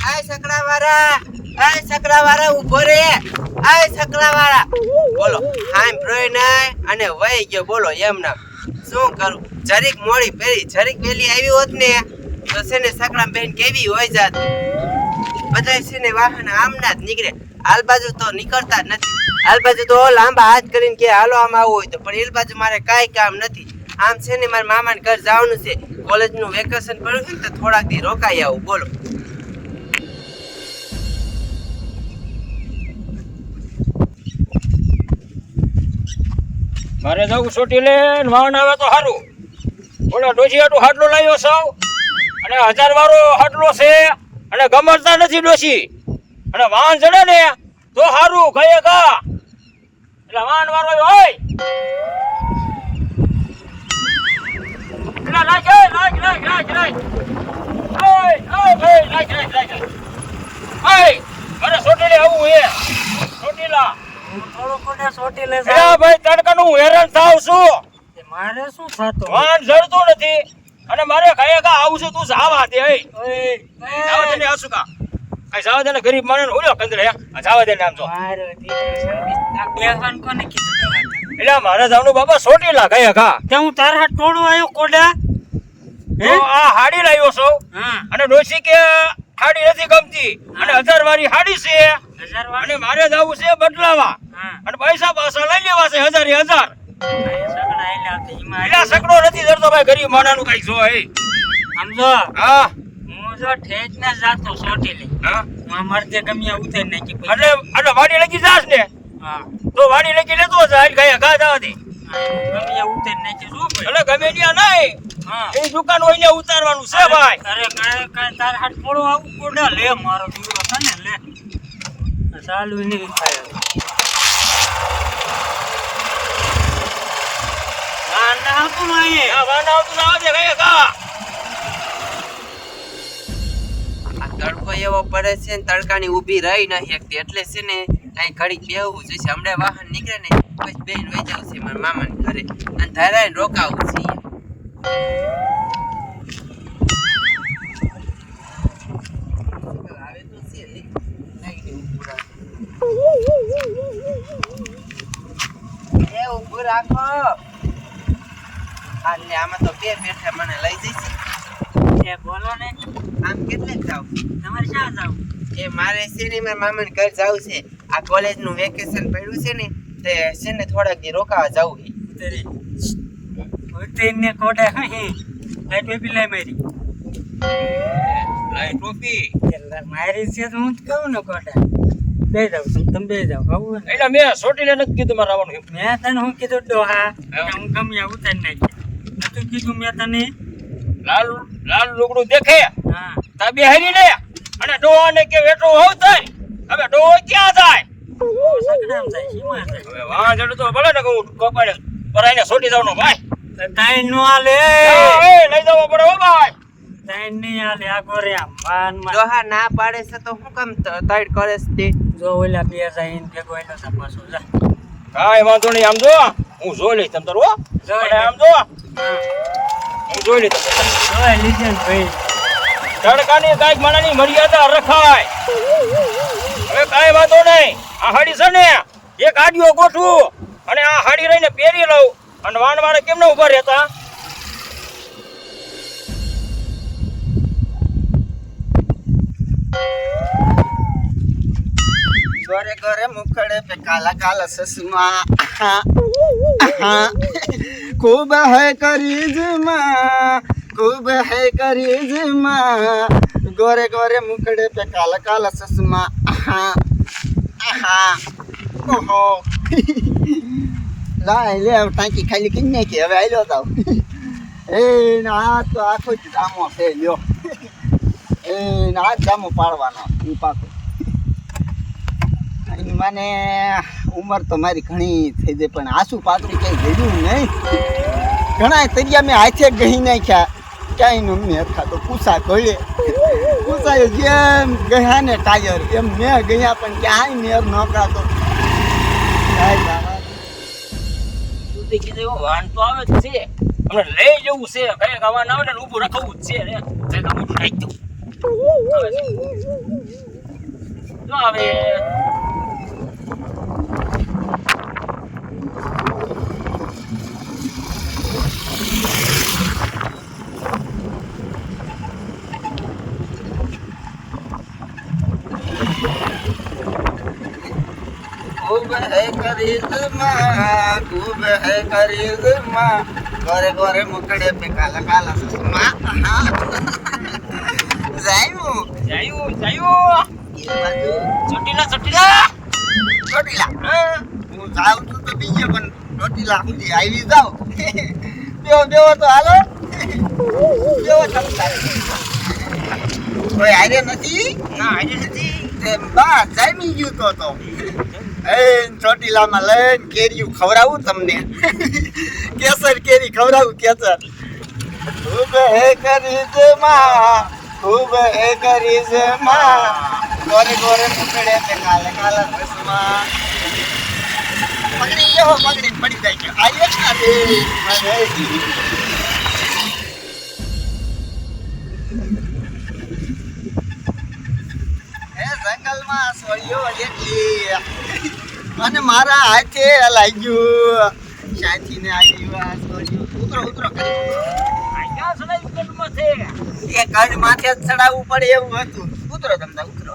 આય સકડાવાળા ઉભો રે. આય સકડાવાળા બોલો હામ રોય નાય અને વહી ગયો બોલો એમ ના શું કરું જરીક મોડી પેરી જરીક વેલી આવી હોત ને તો છે ને સકડા બેન કેવી હોય જાત બધાય છે ને વાહન આમના જ નીકળે હાલ બાજુ તો નીકળતા જ નથી હાલ બાજુ તો લાંબા હાથ કરીને કે હાલો આમ આવું હોય તો પણ એ બાજુ મારે કાંઈ કામ નથી આમ છે ને મારા મામાને ઘર જવાનું છે કોલેજનું વેકેશન પડ્યું છે ને તો થોડાક દી રોકાઈ આવું બોલો મારે જવું છોટી લે વાહન આવે તો સારું ઓલા ડોશી હાટું હાટલો લાવ્યો સૌ અને 1000 વાળો હાટલો છે અને ગમડતા નથી ડોશી અને વાહન ચડે ને તો સારું કહીએ કા એટલે વાહન વાળો હોય એટલે લાગ મારે છોટી લે આવું હે છોટીલા થોડો કોને સોટી લે ભાઈ તડકાનું હેરાન થાવ છું મારે શું થતું વાહન જડતું નથી અને મારે કહીએ કા આવું છું તું જાવા દે જાવા દે ને આસુ કા આ જાવા દે ને ગરીબ માણસ ઓલ્યો કંદરે આ જાવા દે ને આમ જો મારે બેહવાન કોને કીધું એટલે મારે જાવનું બાબા સોટીલા કહીએ કા તે હું તારા હાથ ટોળો આવ્યો કોડા તો આ હાડી લાવ્યો છો હા અને ડોશી કે હાડી નથી ગમતી અને 1000 વાળી હાડી છે 1000 વાળી અને મારે જાવું છે બદલાવા હા અને પૈસા પાછા લઈ લેવા છે 1000 સગડા આયલા તે ઈમાં એટલે સકડો નથી ધરતો ભાઈ ગરીબ માણાનું કઈક જો હે સમજો હા હું જો ઠેજ ને જાતો સોટી લે હા હું મરતે ગમ્યા ઉતર નાખી એટલે વાડી લગી જાસ ને હા તો વાડી લગી લેતો જાય ગયા ગા જવા દે ગમ્યા ઉતર નાખી શું ભાઈ એટલે ગમે ત્યાં નહીં હા એ દુકાન હોય ને ઉતારવાનું છે ભાઈ અરે કાય તાર હાથ થોડો આવું કોડા લે મારો દીકરો તને લે ચાલુ નહીં થાય ના આવતું નહીં આ વાના આવતું ના આવે ગયા ગા આ તડકો એવો પડે છે ને તડકાની ઊભી રહી નહીં એકતી એટલે છે ને અહીં ઘડીક બેહવું જોઈશે હમણાં વાહન નીકળે ને પછી બેન વહી જાવ છે મારા મામાને ઘરે અને ધારાને રોકાવું છે આવે તો છે નહીં એ ઊભું રાખો એટલે આમાં તો બે બેઠા મને લઈ જઈશે એ બોલો ને આમ કેટલે જાવ તમારે ક્યાં જાવ એ મારે છે ને મારા મામાને ઘર જાવું છે આ કોલેજનું વેકેશન પડ્યું છે ને તે છે ને થોડાક દી રોકાવા જાવું છે ઉતરીને કોડા હે લાઈ ટોપી લઈ મારી લાઈ ટોપી મારી છે તો હું જ કહું ને કોડા બે જાવ તમે બે જાવ આવું ને એટલે મેં સોટીને નથી કીધું મારે આવવાનું મેં તને હું કીધું ડોહા કે હું ગમ્યા ઉતાર નાખી નતું કીધું મેં તને લાલ લાલ લુગડું દેખે હા તા બેહરી લે અને ડોહાને કે વેટો હોવ થાય હવે ડોહો ક્યાં જાય સગડામ જાય સીમા જાય હવે વાહ જડું તો ભલે ને કહું કપાડે પરાઈને સોટી જવાનો ભાઈ તાઈ નો આલે એ લઈ જવો પડે હો ભાઈ તાઈ નહીં આલે આ ગોરે આમ માન માં ડોહા ના પાડે છે તો હું કેમ તડ કરે છે તે જો ઓલા બે જાય ભેગો એનો સપાસો જા કાંઈ વાંધો નહીં આમ જો હું જોઈ લઈશ તમ તારું હો જોઈ અને આમ જો હું જોઈ લઈશ તમ જોઈ લીજે ભાઈ તડકાની કાંઈક માણાની મર્યાદા રખાય હવે કાંઈ વાંધો નહીં આ હાડી છે ને એક આડિયો ગોઠવું અને આ હાડી રહીને પહેરી લઉં અને વાણ વાળે કેમ ના ઉભા રહેતા गोरे गोरे मुखड़े पे काला काला चश्मा खूब है करिश्मा गोरे गोरे मुखड़े पे काला काला चश्मा ओहो લાય લે ટાંકી ખાલી કરી નાખી હવે આયલો જાવ એ ના તો આખો જ જામો છે લ્યો એ ના જામો પાડવાનો ઈ પાકો મને ઉંમર તો મારી ઘણી થઈ ગઈ પણ આસુ પાતળી કઈ જડ્યું નહીં ઘણા તરિયા મેં હાથે ગહી નાખ્યા ક્યાંય નું મેં ખાતો પૂછા ગળે પૂછાયો જેમ ગયા ને ટાયર એમ મેં ગયા પણ ક્યાંય મેર ન કાતો કીધું વાન તો આવે છે હમણાં લઈ જવું છે કઈ વાન આવે ને ઊભું રખવું જ છે રે કઈ મોટું નાખી દઉં જો આવે खूब है करिश्मा खूब है करिश्मा गोरे गोरे मुकड़े पे काला काला चश्मा जायूं જાયું જાયું ये बाजू ચોટીલા ચોટીલા ચોટીલા હું જાઉં છું તો બીજે પણ ચોટીલા સુધી આવી જાવ બેવો બેવો તો હાલો બેવો તમતા કોઈ આરે નથી ના આજે નથી તે બા જામી ગયું તો એ ચોટીલામાં લઈને કેરીયું ખવડાવું તમને કેસર કેરી ખવડાવું કેસર ખૂબ હે કરિશ્મા ખૂબ હે કરિશ્મા ગોરે ગોરે મુકડે पे કાલે કાલા ચશ્મા પકડી લ્યો પકડી પડી જાય છે આયે અરે હે જંગલમાં સોળિયો લેલી અને મારા હાથે લાગ્યું સાથીને આવ્યું સોળિયો ઉતરો ઉતરો આયા સડાઈ કટમાં છે એ કડ માથે જ ચડાવવું પડે એવું હતું ઉતરો તમને ઉતરો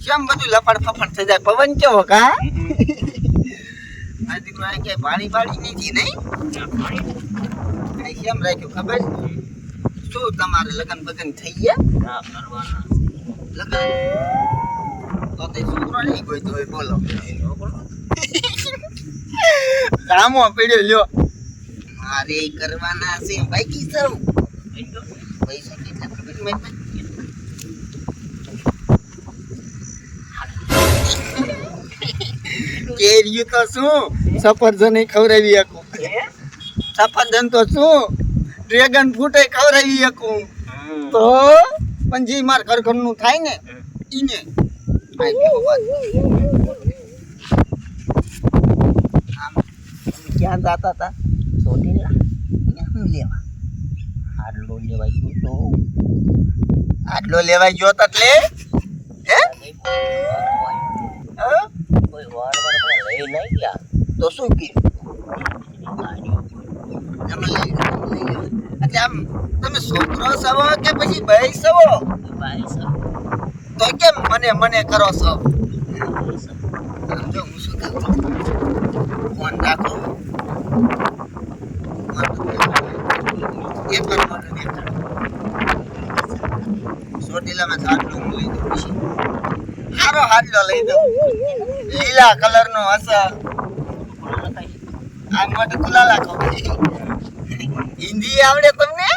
કેમ બધું લપડ ફફડ થઈ જાય પવન કેવો કા આ દીકરો આ કે પાણી પાડી નથી નહીં કેમ રાખ્યું ખબર શું તમારે લગન બગન થઈ ગયા હા કરવાના લગન તો તે છોકરો નહીં કોઈ તો બોલો રામો પડ્યો લ્યો મારે કરવાના છે બાકી સૌ પૈસા કેટલા ખબર મેં કેરીયું તો શું સફરજન ખવડાવી શકું સફરજન તો શું ડ્રેગન ફ્રૂટ ખવડાવી શકું તો પણ જે માર ઘરનું થાય ને ઈને ક્યાં જાતા હતા ચોટીલા શું લેવા આટલો લેવાઈ ગયો તો આટલો લેવાઈ ગયો તો એટલે હે કોઈ વાર વાર મને લઈ નહીં ગયા તો શું કે એટલે આમ તમે છોકરો સવો કે પછી ભાઈ સવો ભાઈ સર તો કેમ મને મને કરો છો જો હું શું કહું ફોન રાખો એક વાર મોટું દેખાડો ચોટીલામાં હાડલું લઈ દઉં પછી સારો હાડલો લઈ દઉં લીલા કલરનો હશે આ મોટું ખુલ્લા રાખો હિન્દી આવડે તમને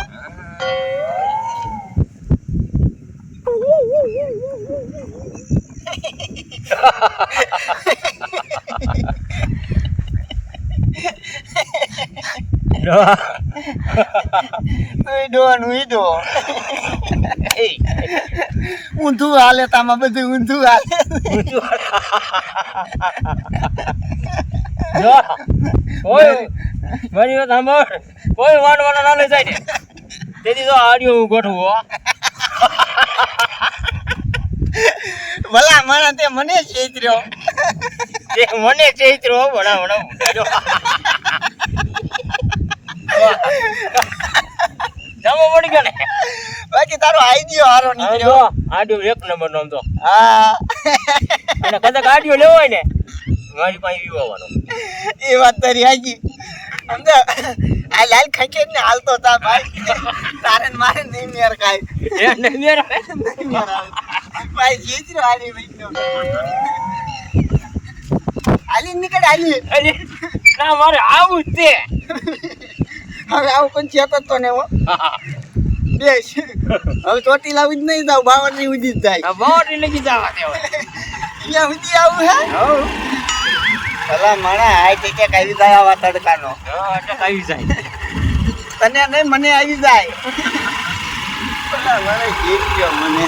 ઊંધું હાલે તામાં બધું ઊંધું હાલે જો કોઈ મારી વાત સાંભળ કોઈ વાનવાના ના લઈ જાય ને તેથી તો આડિયો હું ગોઠવો ભલા મને તે મને છેતર્યો તે મને ચૈત્રો ભણા ભણા જમો પડી ગયો ને બાકી તારો આઈડિયો હારો હવે જો નીકળ્યો આડિયો એક નંબર નો આમ તો હા અને કદાચ આડિયો લેવો હોય ને મારી પાસે વિવાવાનો એ વાત તારી હાજી સમજો આ લાલ ખંચેર ને હાલતો તા ભાઈ તારે ને મારે નહીં મેર કાય એ નહીં મેરા ભાઈ જીતરો હાલી ભાઈ હાલી નીકળ હાલી અરે ના મારે આવું જ તે હવે આવું પણ ચેતો તો ને હો બેસ હવે ચોટીલા ઉજ નહીં જાવ બાવરની ઉજી જ જાય આ બોડી લગી જવા દેવા અહીંયા ઉજી આવું હે હો ભલા માણા હાય કે આવી જાય આવા તડકાનો હા એટલે આવી જાય તને નહીં મને આવી જાય ભલા મને જીત ગયો મને